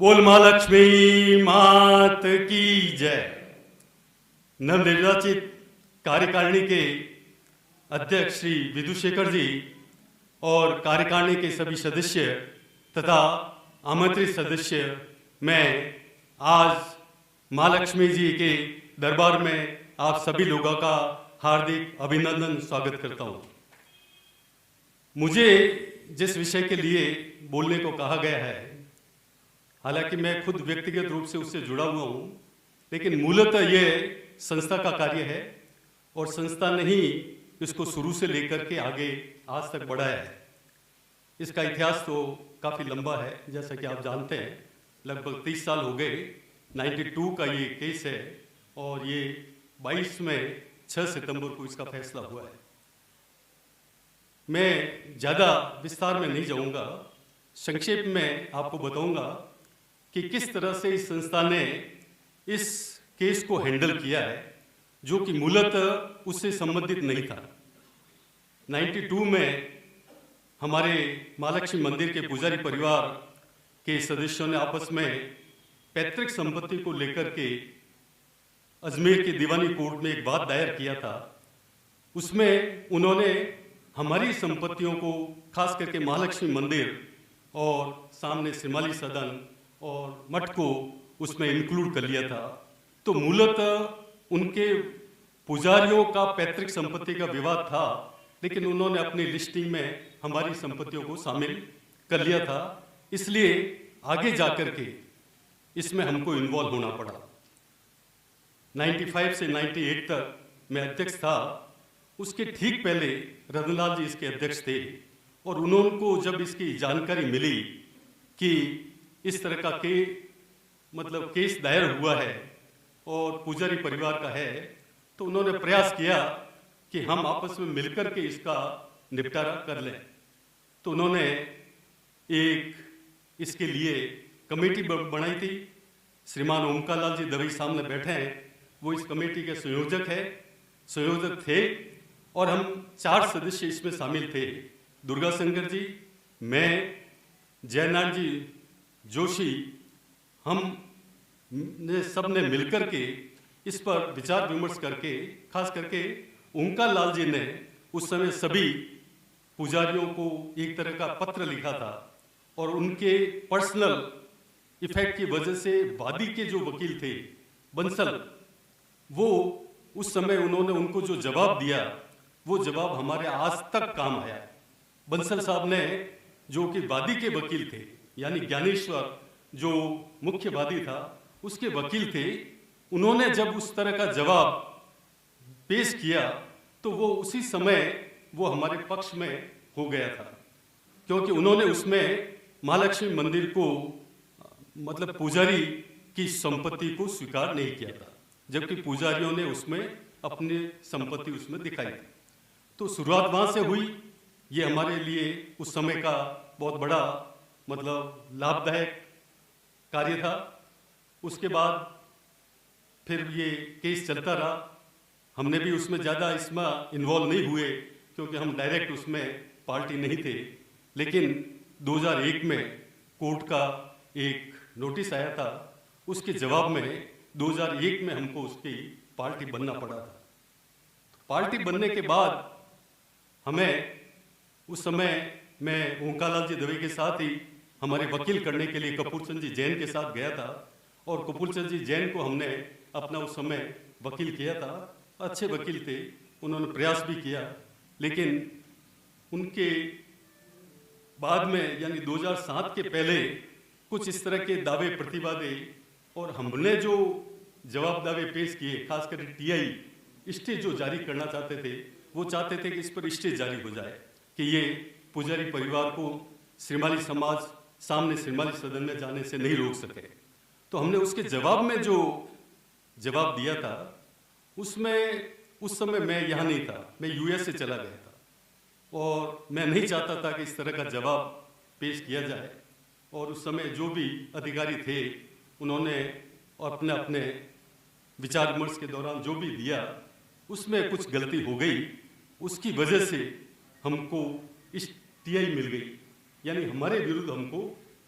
बोल माँ लक्ष्मी मात की जय। नवनिर्वाचित कार्यकारिणी के अध्यक्ष श्री विधुशेखर जी और कार्यकारिणी के सभी सदस्य तथा आमंत्रित सदस्य, मैं आज माँ लक्ष्मी जी के दरबार में आप सभी लोगों का हार्दिक अभिनंदन स्वागत करता हूँ। मुझे जिस विषय के लिए बोलने को कहा गया है, हालांकि मैं खुद व्यक्तिगत रूप से उससे जुड़ा हुआ हूँ, लेकिन मूलतः ये संस्था का कार्य है और संस्था ने ही इसको शुरू से लेकर के आगे आज तक बढ़ाया है। इसका इतिहास तो काफ़ी लंबा है, जैसा कि आप जानते हैं। लगभग 30 साल हो गए। 92 का ये केस है और ये 22 में 6 सितंबर को इसका फैसला हुआ है। मैं ज़्यादा विस्तार में नहीं जाऊंगा, संक्षेप में आपको बताऊंगा कि किस तरह से इस संस्था ने इस केस को हैंडल किया है, जो कि मूलतः उससे संबंधित नहीं था। 92 में हमारे माँ लक्ष्मी मंदिर के पुजारी परिवार के सदस्यों ने आपस में पैतृक संपत्ति को लेकर के अजमेर के दीवानी कोर्ट में एक बात दायर किया था। उसमें उन्होंने हमारी संपत्तियों को, खास करके महालक्ष्मी मंदिर और सामने श्रीमाली सदन और मठ को उसमें इंक्लूड कर लिया था। तो मूलतः उनके पुजारियों का पैतृक संपत्ति का विवाद था, लेकिन उन्होंने अपनी लिस्टिंग में हमारी संपत्तियों को शामिल कर लिया था। इसलिए आगे जाकर के इसमें हमको इन्वॉल्व होना पड़ा। 95 से 98 तक मैं अध्यक्ष था। उसके ठीक पहले रतनलाल जी इसके अध्यक्ष थे और उनको जब इसकी जानकारी मिली कि इस तरह का केस दायर हुआ है और पुजारी परिवार का है, तो उन्होंने प्रयास किया कि हम आपस में मिलकर के इसका निपटारा कर लें। तो उन्होंने एक इसके लिए कमेटी बनाई थी। श्रीमान ओमकार लाल जी दवे सामने बैठे हैं, वो इस कमेटी के संयोजक थे और हम 4 सदस्य इसमें शामिल थे। दुर्गा शंकर जी, मैं, जयनारायण जी जोशी, हम ने सब ने मिलकर के इस पर विचार विमर्श करके, खास करके ओमकार लाल जी ने उस समय सभी पुजारियों को एक तरह का पत्र लिखा था और उनके पर्सनल इफेक्ट की वजह से वादी के जो वकील थे बंसल, वो उस समय उन्होंने उनको जो जवाब दिया, वो जवाब हमारे आज तक काम आया। बंसल साहब ने, जो कि वादी के वकील थे, यानी ज्ञानेश्वर जो मुख्य वादी था उसके वकील थे, उन्होंने जब उस तरह का जवाब पेश किया तो वो उसी समय वो हमारे पक्ष में हो गया था, क्योंकि उन्होंने उसमें महालक्ष्मी मंदिर को, मतलब पुजारी की संपत्ति को स्वीकार नहीं किया था, जबकि पुजारियों ने उसमें अपनी संपत्ति उसमें दिखाई थी। तो शुरुआत वहाँ से हुई। ये हमारे लिए उस समय का बहुत बड़ा, मतलब लाभदायक कार्य था। उसके बाद फिर ये केस चलता रहा। हमने भी उसमें ज़्यादा इसमें इन्वॉल्व नहीं हुए, क्योंकि हम डायरेक्ट उसमें पार्टी नहीं थे। लेकिन 2001 में कोर्ट का एक नोटिस आया था, उसके जवाब में 2001 में हमको उसकी पार्टी बनना पड़ा था। पार्टी बनने के बाद हमें उस समय, मैं ओमकार लाल जी दवे के साथ ही हमारे वकील करने के लिए कपूर चंद जी जैन के साथ गया था और कपूर चंद जी जैन को हमने अपना उस समय वकील किया था। अच्छे वकील थे, उन्होंने प्रयास भी किया, लेकिन उनके बाद में, यानी 2007 के पहले कुछ इस तरह के दावे प्रतिवादे, और हमने जो जवाब दावे पेश किए, खासकर टीआई स्टे जो जारी करना चाहते थे, वो चाहते थे कि इस पर स्टे जारी हो जाए कि ये पुजारी परिवार को श्रीमाली समाज सामने श्रीमाली सदन में जाने से नहीं रोक सके। तो हमने उसके जवाब में जो जवाब दिया था, उसमें उस समय मैं यहाँ नहीं था, मैं यूएस से चला गया था और मैं नहीं चाहता था कि इस तरह का जवाब पेश किया जाए। और उस समय जो भी अधिकारी थे, उन्होंने अपने अपने विचार विमर्श के दौरान जो भी दिया, उसमें कुछ गलती हो गई। उसकी वजह से हमको इस टीआई मिल गई, यानी हमारे विरुद्ध हमको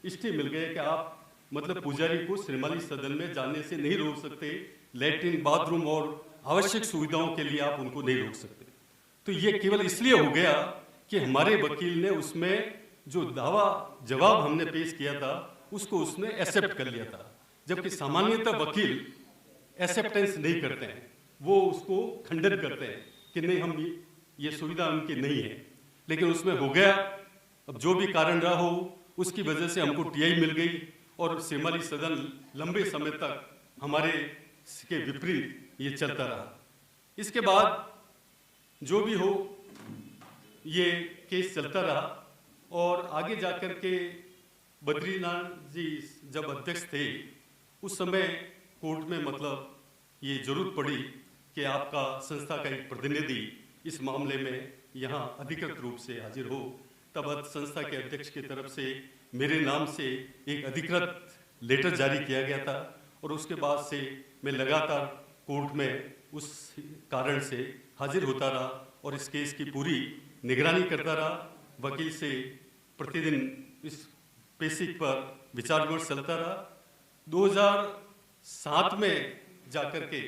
स्टे मिल गए कि आप मतलब पुजारी को श्रीमाली सदन में जाने से नहीं रोक सकते, लैट्रिन बाथरूम और आवश्यक सुविधाओं के लिए आप उनको नहीं रोक सकते। तो ये केवल इसलिए हो गया कि हमारे वकील ने उसमें जो दावा जवाब हमने पेश किया था उसको उसने एक्सेप्ट कर लिया था, जबकि सामान्यतः वकील एक्सेप्टेंस नहीं करते हैं, वो उसको खंडन करते हैं कि नहीं हम ये सुविधा उनकी नहीं है। लेकिन उसमें हो गया, अब जो भी कारण रहा हो उसकी वजह से हमको टीआई मिल गई और श्रीमाली सदन लंबे समय तक हमारे के विपरीत ये चलता रहा। इसके बाद जो भी हो ये केस चलता रहा और आगे जाकर के बद्रीनाथ जी जब अध्यक्ष थे उस समय कोर्ट में मतलब ये जरूरत पड़ी कि आपका संस्था का एक प्रतिनिधि इस मामले में यहाँ अधिकृत रूप से हाजिर हो। तब संस्था के अध्यक्ष की तरफ से मेरे नाम से एक अधिकृत लेटर जारी किया गया था और उसके बाद से मैं लगातार कोर्ट में उस कारण से हाजिर होता रहा और इस केस की पूरी निगरानी करता रहा। वकील से प्रतिदिन इस पेशी पर विचार विमर्श चलता रहा। 2007 में जाकर के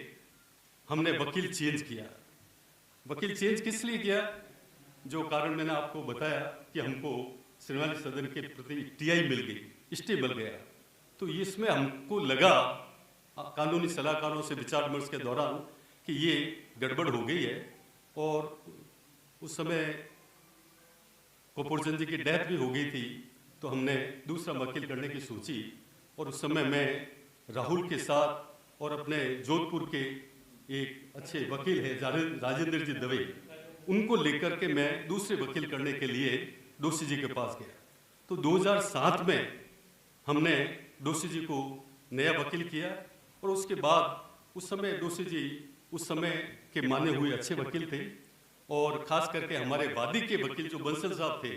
हमने वकील चेंज किया। वकील चेंज किस लिए किया? जो कारण मैंने आपको बताया कि हमको श्रीमाली सदन के प्रति टीआई मिल गई, स्टे मिल गया। तो इसमें हमको लगा कानूनी सलाहकारों से विचार विमर्श के दौरान कि ये गड़बड़ हो गई है और उस समय कपूरचंद जी की डेथ भी हो गई थी। तो हमने दूसरा वकील करने की सोची और उस समय मैं राहुल के साथ और अपने जोधपुर के एक अच्छे वकील है राजेंद्र जी दवे, उनको लेकर के मैं दूसरे वकील करने के लिए डोसी जी के पास गया। तो 2007 में हमने डोसी जी को नया वकील किया और उसके बाद उस समय डोसी जी उस समय के माने हुए अच्छे वकील थे और खास करके हमारे वादी के वकील जो बंसल साहब थे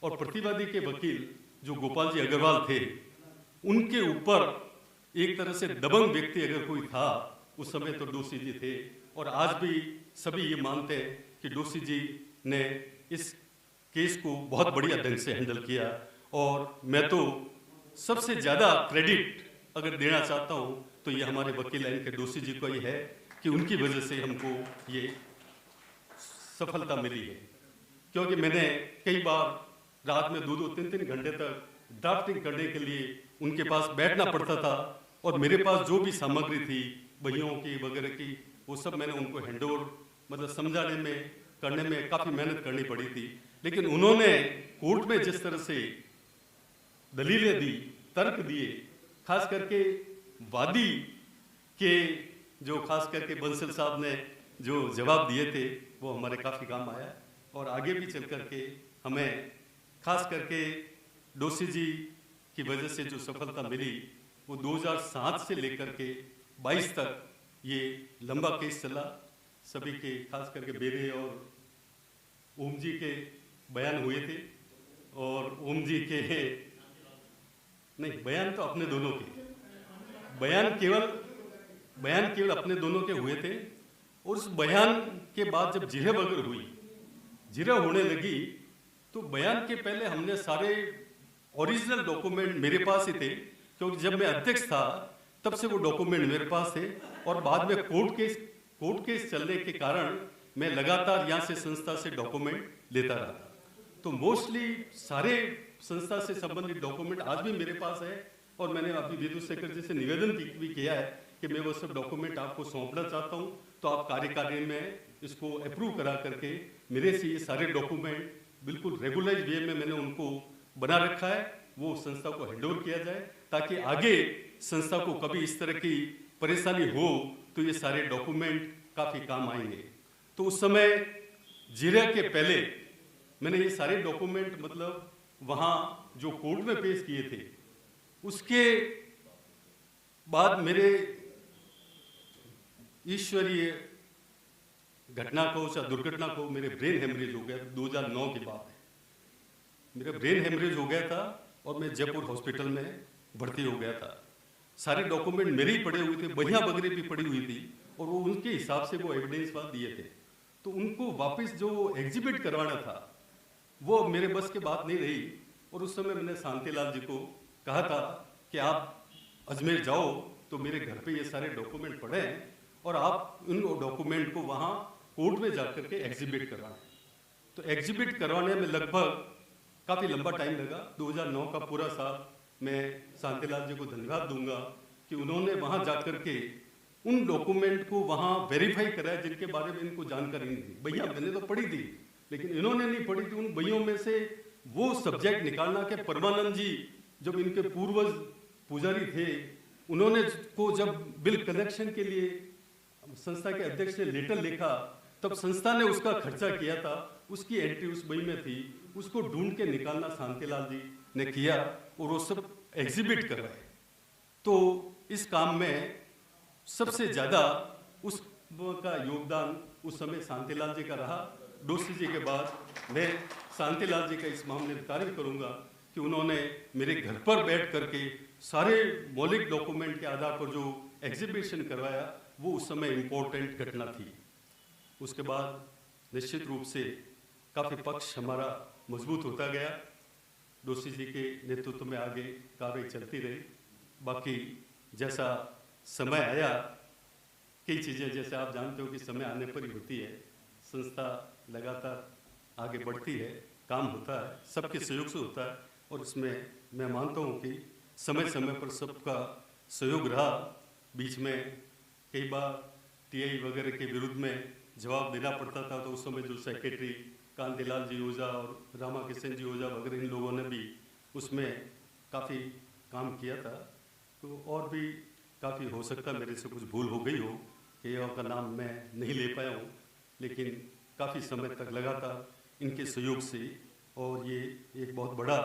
और प्रतिवादी के वकील जो गोपाल जी अग्रवाल थे, उनके ऊपर एक तरह से दबंग व्यक्ति अगर कोई था उस समय तो डोसी जी थे। और आज भी सभी ये मानते हैं कि डोसी जी ने इस केस को बहुत बढ़िया ढंग से हैंडल किया और मैं तो सबसे ज्यादा क्रेडिट अगर देना चाहता हूं तो ये हमारे वकील लाइन के डोसी जी को ही है कि उनकी वजह से हमको ये सफलता मिली है। क्योंकि मैंने कई बार रात में 2-2, 3-3 घंटे तक ड्राफ्टिंग करने के लिए उनके पास बैठना पड़ता था और मेरे पास जो भी सामग्री थी बहियों की वगैरह की, वो सब मैंने उनको हैंडओवर मतलब समझाने में करने में काफ़ी मेहनत करनी पड़ी थी। लेकिन उन्होंने कोर्ट में जिस तरह से दलीलें दी, तर्क दिए, खास करके वादी के जो खास करके बंसल साहब ने जो जवाब दिए थे वो हमारे काफ़ी काम आया और आगे भी चल करके हमें खास करके डोसी जी की वजह से जो सफलता मिली वो 2007 से लेकर के 22 तक ये लंबा केस चला। सभी के खास करके मेरे और ओम जी के बयान हुए थे और ओम जी के नहीं, बयान तो अपने दोनों के, बयान केवल अपने दोनों के हुए थे। और उस बयान के बाद जब जिरह वगैरह हुई, जिरह होने लगी, तो बयान के पहले हमने सारे ओरिजिनल डॉक्यूमेंट मेरे पास ही थे क्योंकि जब मैं अध्यक्ष था तब से वो डॉक्यूमेंट मेरे पास थे और बाद में कोर्ट केस चलने के कारण मैं लगातार यहाँ से संस्था से डॉक्यूमेंट लेता रहा। तो मोस्टली सारे संस्था से संबंधित डॉक्यूमेंट आज भी मेरे पास है और मैंने अभी विद्युत सेक्रेटरी से निवेदन भी किया है कि मैं वो सब डॉक्यूमेंट आपको सौंपना चाहता हूँ, तो आप कार्यकारिणी में इसको अप्रूव करा करके मेरे से ये सारे डॉक्यूमेंट बिल्कुल रेगुलराइज वे में मैंने उनको बना रखा है, वो संस्था को हैंडओवर किया जाए ताकि आगे संस्था को कभी इस तरह की परेशानी हो तो ये सारे डॉक्यूमेंट काफ़ी काम आएंगे। तो उस समय जिरह के पहले मैंने ये सारे डॉक्यूमेंट मतलब वहाँ जो कोर्ट में पेश किए थे, उसके बाद मेरे ईश्वरीय घटना को या दुर्घटना को मेरे ब्रेन हेमरेज हो गया। 2009 के बाद मेरा ब्रेन हेमरेज हो गया था और मैं जयपुर हॉस्पिटल में भर्ती हो गया था। सारे डॉक्यूमेंट मेरे ही पड़े हुए थे, बहियां वगैरह भी पड़ी हुई थी और वो उनके हिसाब से वो एविडेंस वाल दिए थे। तो उनको वापस जो एग्जिबिट करवाना था वो मेरे बस के बात नहीं रही और उस समय मैंने शांतिलाल जी को कहा था कि आप अजमेर जाओ तो मेरे घर पे ये सारे डॉक्यूमेंट पड़े हैं और आप उन डॉक्यूमेंट को वहाँ कोर्ट में जाकर के एग्जिबिट करवाएं। तो एग्जिबिट करवाने में लगभग काफ़ी लंबा टाइम लगा। 2009 का पूरा साल मैं शांतिलाल जी को धन्यवाद दूंगा कि उन्होंने वहाँ जाकर के उन डॉक्यूमेंट को वहाँ वेरीफाई कराया जिनके बारे में इनको जानकारी नहीं थी। भैया मैंने तो पढ़ी थी, लेकिन इन्होंने नहीं पढ़ी थी। उन भैयों में से वो सब्जेक्ट निकालना कि परमानंद जी जब इनके पूर्वज पुजारी थे, उन्होंने को जब बिल कलेक्शन के लिए संस्था के अध्यक्ष ने लेटर लिखा, तब संस्था ने उसका खर्चा किया था, उसकी एंट्री उस बही में थी। उसको ढूंढ के निकालना शांतिलाल जी ने किया और वो सब एग्जिबिट करवाए। तो इस काम में सबसे ज्यादा उसका योगदान उस समय शांतिलाल जी का रहा। डोसी जी के बाद मैं शांतिलाल जी का इस मामले में तारीफ करूंगा कि उन्होंने मेरे घर पर बैठ करके सारे मौलिक डॉक्यूमेंट के आधार पर जो एग्जीबिशन करवाया, वो उस समय इम्पोर्टेंट घटना थी। उसके बाद निश्चित रूप से काफ़ी पक्ष हमारा मजबूत होता गया। डोसी जी के नेतृत्व में आगे कार्रवाई चलती रही। बाकी जैसा समय आया, कई चीज़ें जैसे आप जानते हो कि समय आने पर ही होती है। संस्था लगातार आगे बढ़ती है, काम होता है, सबके सहयोग से होता है और इसमें मैं मानता हूँ कि समय समय पर सबका सहयोग रहा। बीच में कई बार टीआई वगैरह के विरुद्ध में जवाब देना पड़ता था, तो उस समय जो सेक्रेटरी कांतिलाल जी ओझा और रामा किशन जी ओझा वगैरह इन लोगों ने भी उसमें काफ़ी काम किया था। तो और भी काफ़ी हो सकता है मेरे से कुछ भूल हो गई हो कि का नाम मैं नहीं ले पाया हूँ, लेकिन काफ़ी समय तक लगातार इनके सहयोग से, और ये एक बहुत बड़ा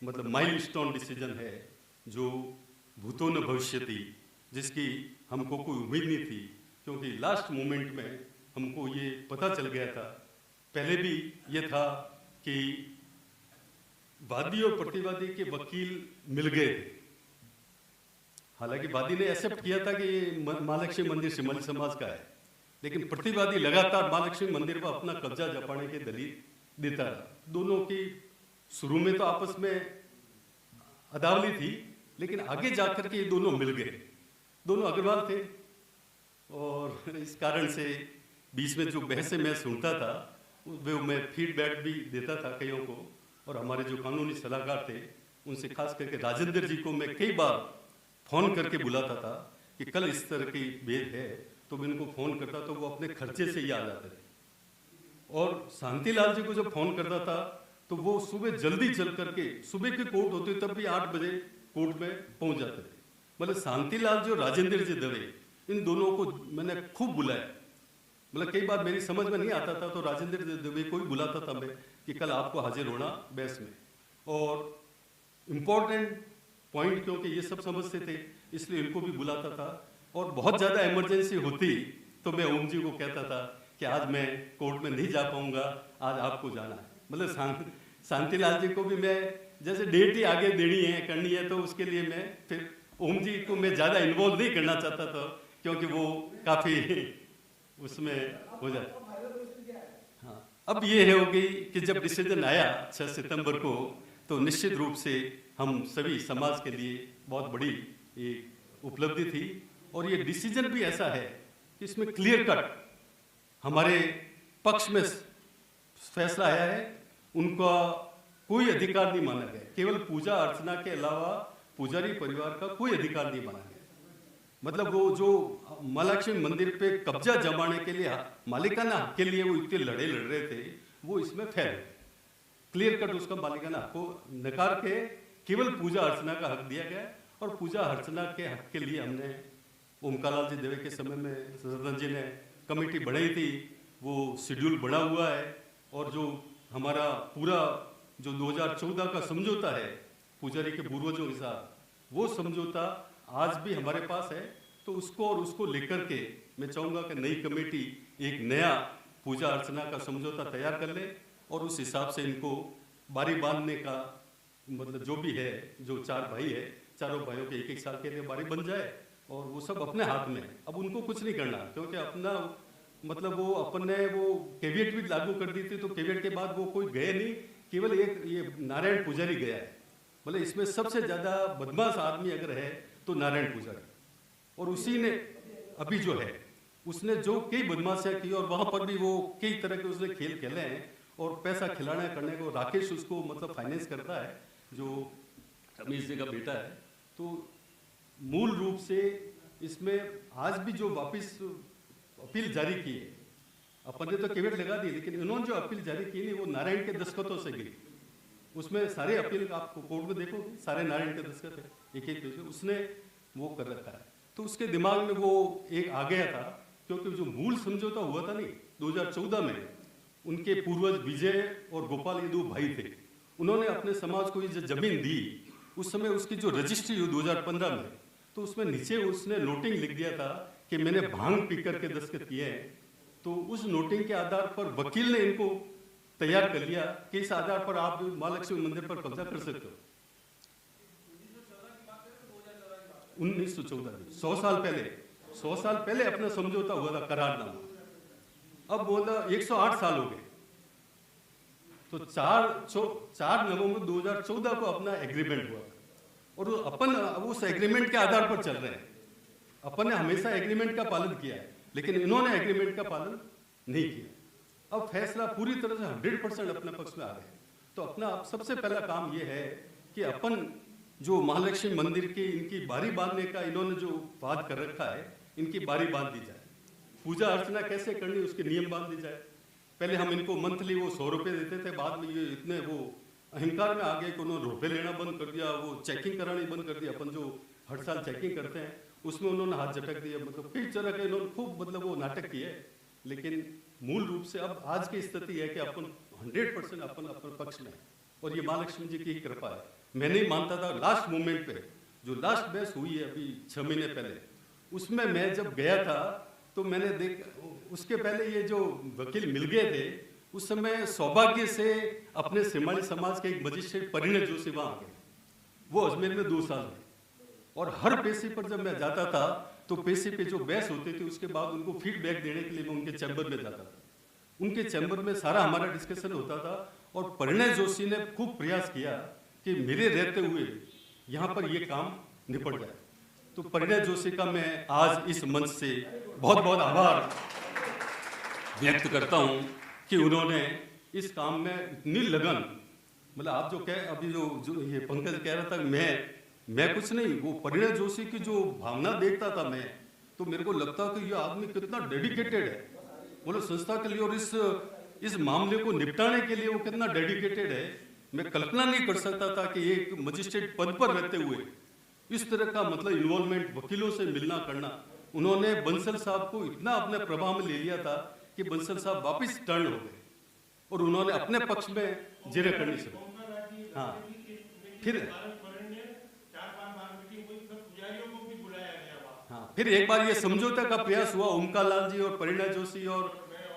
मतलब माइलस्टोन डिसीजन है जो भूतो न भविष्यति, जिसकी हमको कोई उम्मीद नहीं थी, क्योंकि लास्ट मोमेंट में हमको ये पता चल गया था। पहले भी ये था कि वादी और प्रतिवादी के वकील मिल गए थे। हालांकि वादी ने एक्सेप्ट किया था कि महालक्ष्मी मंदिर शिमली समाज का है, लेकिन प्रतिवादी लगातार महालक्ष्मी मंदिर पर अपना कब्जा जमाने के दलील देता रहा। दोनों की शुरू में तो आपस में अदावली थी, लेकिन आगे जाकर के ये दोनों मिल गए। दोनों अग्रवाल थे और इस कारण से बीच में जो बहसें मैं सुनता था वो मैं फीडबैक भी देता था कईयों को, और हमारे जो कानूनी सलाहकार थे उनसे खास करके राजेंद्र जी को मैं कई बार फ़ोन करके बुलाता था कि कल इस तरह की भेद है, तो मैं इनको फ़ोन करता तो वो अपने खर्चे से ही आ जाते थे। और शांतिलाल जी को जब फ़ोन करता था तो वो सुबह जल्दी चल करके, सुबह की कोर्ट होती तब भी 8 बजे कोर्ट में पहुंच जाते थे। मतलब शांतिलाल जी और राजेंद्र जी दवे, इन दोनों को मैंने खूब बुलाया। मतलब कई बार मेरी समझ में नहीं आता था तो राजेंद्र जी दवे को ही बुलाता था मैं कि कल आपको हाजिर होना बहस में। और इम्पोर्टेंट पॉइंट क्योंकि ये सब समझते थे इसलिए इनको भी बुलाता था। और बहुत ज़्यादा इमरजेंसी होती तो मैं ओम जी को कहता था कि आज मैं कोर्ट में नहीं जा पाऊंगा, आज आपको जाना है। मतलब शांतिलाल जी को भी मैं जैसे डेट ही आगे देनी है करनी है, तो उसके लिए मैं फिर ओम जी को मैं ज़्यादा इन्वॉल्व नहीं करना चाहता था, क्योंकि वो काफ़ी उसमें हो जाता। हाँ, अब ये है हो गई कि जब डिसीजन आया 6 सितंबर को, तो निश्चित रूप से हम सभी समाज के लिए बहुत बड़ी एक उपलब्धि थी। और ये डिसीजन भी ऐसा है कि इसमें क्लियर कट हमारे पक्ष में फैसला आया है। उनका कोई अधिकार नहीं माना गया, केवल पूजा अर्चना के अलावा पुजारी परिवार का कोई अधिकार नहीं माना गया। मतलब वो जो महालक्ष्मी मंदिर पे कब्जा जमाने के लिए, मालिकाना हक के लिए वो इतने लड़ रहे थे, वो इसमें फेल। क्लियर कट उसका मालिकाना हक को नकार के केवल पूजा अर्चना का हक दिया गया। और पूजा अर्चना के हक के लिए हमने ओमकारलाल जी देवे के समय में सदन जी ने कमेटी बनाई थी, वो शेड्यूल बना हुआ है। और जो हमारा पूरा जो 2014 का समझौता है पुजारी के पूर्वजों के साथ, वो समझौता आज भी हमारे पास है। तो उसको और उसको लेकर के मैं चाहूँगा कि नई कमेटी एक नया पूजा अर्चना का समझौता तैयार कर ले और उस हिसाब से इनको बारी बांधने का, मतलब जो भी है, जो 4 भाई है, चारों भाइयों के 1-1 साल के लिए बारी बन जाए और वो सब अपने हाथ में। अब उनको कुछ नहीं करना, क्योंकि अपना मतलब वो अपने वो कैवियट भी लागू कर दी थी, तो कैवियट के बाद वो कोई गए नहीं, केवल एक ये नारायण पुजारी गया है। मतलब इसमें सबसे ज़्यादा बदमाश आदमी अगर है तो नारायण पुजारी, और उसी ने अभी जो है उसने जो कई बदमाशियां की और वहां पर भी वो कई तरह के उसने खेल खेले हैं और पैसा खिलाना करने को राकेश उसको मतलब फाइनेंस करता है, जो रमेश जी का बेटा है। तो मूल रूप से इसमें आज भी जो वापिस अपील जारी की है, अपन ने तो केवट लगा दी, लेकिन इन्होंने जो अपील जारी की वो नारायण के दस्तखतों से गिरी। उसमें सारे अपील आपको कोर्ट में देखो सारे नारायण के दस्तखत है, एक एक पेज उसने वो कर रखा है। तो उसके दिमाग में वो एक आ गया था, क्योंकि जो मूल समझौता हुआ था नहीं 2014 में, उनके पूर्वज विजय और गोपाल ये दो भाई थे, उन्होंने अपने समाज को ये जो जमीन दी उस समय उसकी जो रजिस्ट्री हुई 2015 में, तो उसमें नीचे उसने नोटिंग लिख दिया था कि मैंने भांग पीकर के दस्तखत किए हैं। तो उस नोटिंग के आधार पर वकील ने इनको तैयार कर लिया कि इस आधार पर आप महालक्ष्मी मंदिर पर कब्जा कर सकते हो। 1914 100 साल पहले अपना समझौता हुआ था, करारनामा। अब बोला 108 साल हो गए, तो 4 नवंबर 2014 को अपना एग्रीमेंट हुआ और अपन उस एग्रीमेंट के आधार पर चल रहे हैं। अपन ने हमेशा एग्रीमेंट का पालन किया है, लेकिन इन्होंने एग्रीमेंट का पालन नहीं किया। अब फैसला पूरी तरह से 100% अपने पक्ष में आ गए। तो अपना सबसे पहला काम यह है कि अपन जो महालक्ष्मी मंदिर की इनकी बारी बांधने का इन्होंने जो वाद कर रखा है, इनकी बारी बांध दी जाए। पूजा अर्चना कैसे करनी उसके नियम बांध दी जाए। पहले हम इनको मंथली वो 100 रुपये देते थे, बाद में ये इतने वो अहंकार में आ गए कि उन्होंने रुपये लेना बंद कर दिया, वो चेकिंग करानी बंद कर दिया। अपन जो हर साल चेकिंग करते हैं उसमें उन्होंने हाथ झटक दिया, मतलब कई तरह के इन्होंने खूब मतलब वो नाटक किए। लेकिन मूल रूप से अब आज की स्थिति है कि अपन 100% अपन अपने पक्ष में, और ये महालक्ष्मी जी की ही कृपा है। मैं नहीं मानता था, लास्ट मोमेंट पे जो लास्ट बहस हुई है अभी 6 महीने पहले, उसमें मैं जब गया था तो मैंने उसके पहले ये जो वकील मिल गए थे, उस समय सौभाग्य से अपने सिमाड़ी समाज के एक मजिस्ट्रेट परिणय जोशी वहां आ गए। वो अजमेर में 2 साल में, और हर पेशी पर जब मैं जाता था तो पेशी पे जो बहस होती थी उसके बाद उनको फीडबैक देने के लिए मैं उनके चैम्बर में जाता था। उनके चैम्बर में सारा हमारा डिस्कशन होता था, और परिणय जोशी ने खूब प्रयास किया कि मेरे रहते हुए यहाँ पर ये काम निपट जाए। तो परिणय जोशी का मैं आज इस मंच से बहुत बहुत आभार व्यक्त करता हूँ कि उन्होंने इस काम में इतनी लगन, मतलब आप जो अभी जो ये पंकज कह रहा था, मैं कुछ नहीं, वो परिणय जोशी की जो भावना देखता था मैं, तो मेरे को लगता कि ये आदमी कितना डेडिकेटेड है, बोलो संस्था के लिए, और इस मामले को निपटाने के लिए वो कितना डेडिकेटेड है। मैं कल्पना नहीं कर सकता था कि एक मजिस्ट्रेट पद पर रहते हुए इस तरह का मतलब इन्वॉल्वमेंट, वकीलों से मिलना करना। उन्होंने बंसल साहब को इतना अपने प्रभाव में ले लिया था कि बंसल साहब वापिस टर्न हो गए और उन्होंने अपने पक्ष में जिरे करनी शुरू। हाँ, फिर एक बार ये समझौता का प्रयास हुआ, ओमकार लाल जी और परिणय जोशी और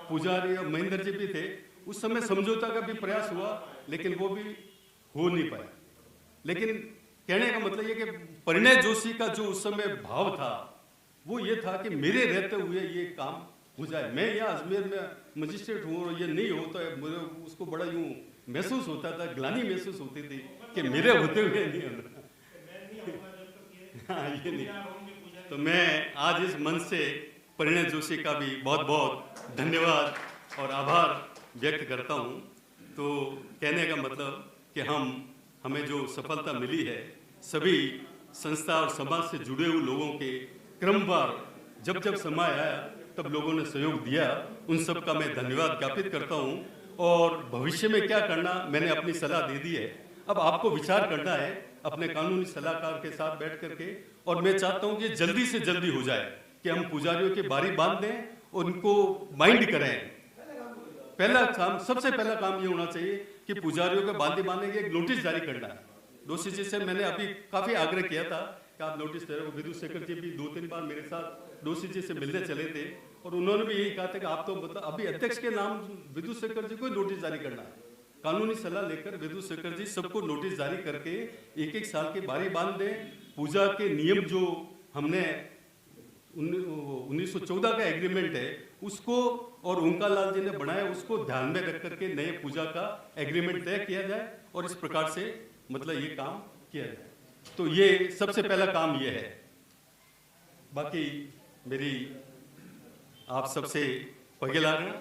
पुजारी और महेंद्र जी भी थे, उस समय समझौता का भी प्रयास हुआ, लेकिन वो भी हो नहीं पाया। लेकिन कहने का मतलब ये कि परिणय जोशी का जो उस समय भाव था वो ये था कि मेरे रहते हुए ये काम हो जाए। मैं यहाँ अजमेर में मजिस्ट्रेट हूँ और ये नहीं होता है, मुझे उसको बड़ा यूं महसूस होता था, ग्लानि महसूस होती थी कि मेरे होते हुए नहीं होता। हाँ, ये नहीं। तो मैं आज इस मंच से परिणय जोशी का भी बहुत बहुत धन्यवाद और आभार व्यक्त करता हूँ। तो कहने का मतलब कि हमें जो सफलता मिली है, सभी संस्था और समाज से जुड़े हुए लोगों के क्रमवार जब जब समय आया तब लोगों ने सहयोग दिया, उन सब का मैं धन्यवाद ज्ञापित करता हूँ। और भविष्य में क्या करना मैंने अपनी सलाह दे दी है, अब आपको विचार करना है अपने कानूनी सलाहकार के साथ बैठ करके। और मैं चाहता हूँ कि जल्दी से जल्दी हो जाए कि हम पुजारियों की बारी बांध दें और उनको माइंड करें। सबसे पहला काम ये होना चाहिए कि पुजारियों के बांधने के एक नोटिस जारी करना है। दोषी जी से मैंने अभी काफी आग्रह किया था कि आप नोटिस दे रहे हो। विदुष शेखर जी भी 2-3 बार मेरे साथ दोषी जी से मिलने चले थे और उन्होंने भी यही कहा था कि आप तो मतलब अभी अध्यक्ष के नाम विदुष शेखर जी को नोटिस जारी करना है। कानूनी सलाह लेकर विदुष शेखर जी सबको नोटिस जारी करके 1-1 साल की बारी बांध दें। पूजा के नियम जो हमने 1914 का एग्रीमेंट है उसको और ओमकार लाल जी ने बनाया, उसको ध्यान में रख करके नए पूजा का एग्रीमेंट तय किया जाए और इस प्रकार से मतलब ये काम किया जाए। तो ये सबसे पहला काम ये है। बाकी मेरी आप सबसे पगेलारण